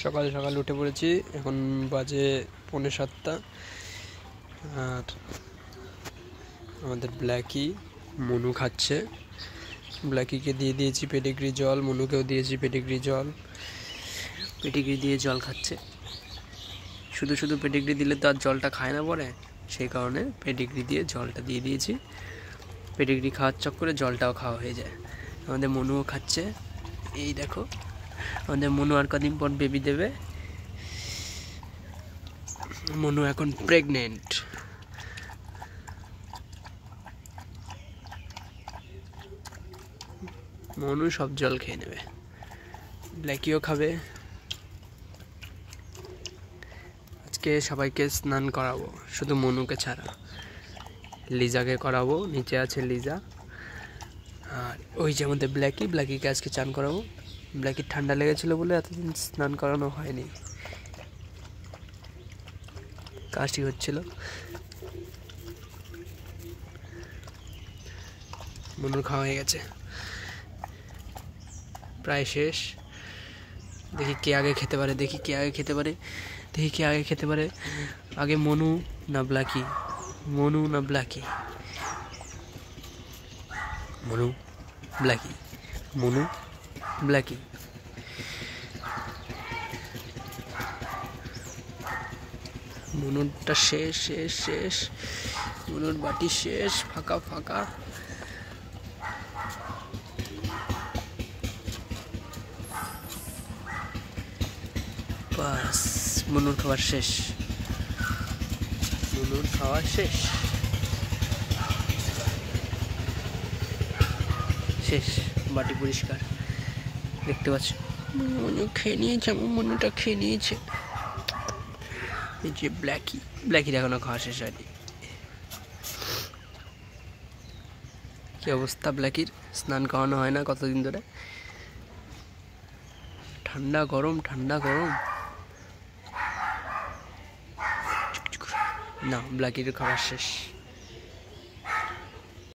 সকাল সকাল উঠে পড়েছি। এখন বাজে 6:45। আর আমাদের ব্ল্যাকি মনু খাচ্ছে। ব্ল্যাকিকে দিয়ে দিয়েছি পেডিগ্রি জল, মনুকেও দিয়েছি পেডিগ্রি জল। পেডিগ্রি দিয়ে জল খাচ্ছে। শুধু শুধু পেডিগ্রি দিলে তো আর জলটা খায় না পরে, সেই কারণে পেডিগ্রি দিয়ে জলটা দিয়ে দিয়েছি। পেডিগ্রি খাওয়ার চক্করে জলটাও খাওয়া হয়ে যায়। আমাদের মনুও খাচ্ছে। এই দেখো, আমাদের মনু আর কদিন পর বেবি দেবে। মনু এখন প্রেগনেন্ট। মনু সব জল খেয়ে নেবে, ব্ল্যাকিও খাবে। আজকে সবাইকে স্নান করাবো, শুধু মনুকে ছাড়া। লিজাকে করাবো, নিচে আছে লিজা। আর ওই যে আমাদের ব্ল্যাকিকে আজকে চান করাবো। ব্ল্যাকির ঠান্ডা লেগেছিল বলে এতদিন স্নান করানো হয়নি, কাশি হচ্ছিল। মনুর খাওয়া হয়ে গেছে, প্রায় শেষ। দেখি কে আগে খেতে পারে। আগে মনু না ব্ল্যাকি? মনু না Blackie? Manu Blackie, Manu Blackie. মনুরটা শেষ। মনুর বাটি শেষ, ফাঁকা। বাস, মনুর খাওয়া শেষ। বাটি পরিষ্কার, দেখতে পাচ্ছ। মনু খেয়ে নিয়েছে, আমার মনুটা খেয়ে নিয়েছে। এই যে ব্ল্যাকির এখনো খাওয়া শেষ হয়নি। কি অবস্থা ব্ল্যাকির? স্নান করানো হয় না কতদিন ধরে। ঠান্ডা গরম। না, ব্ল্যাকির খাওয়া শেষ।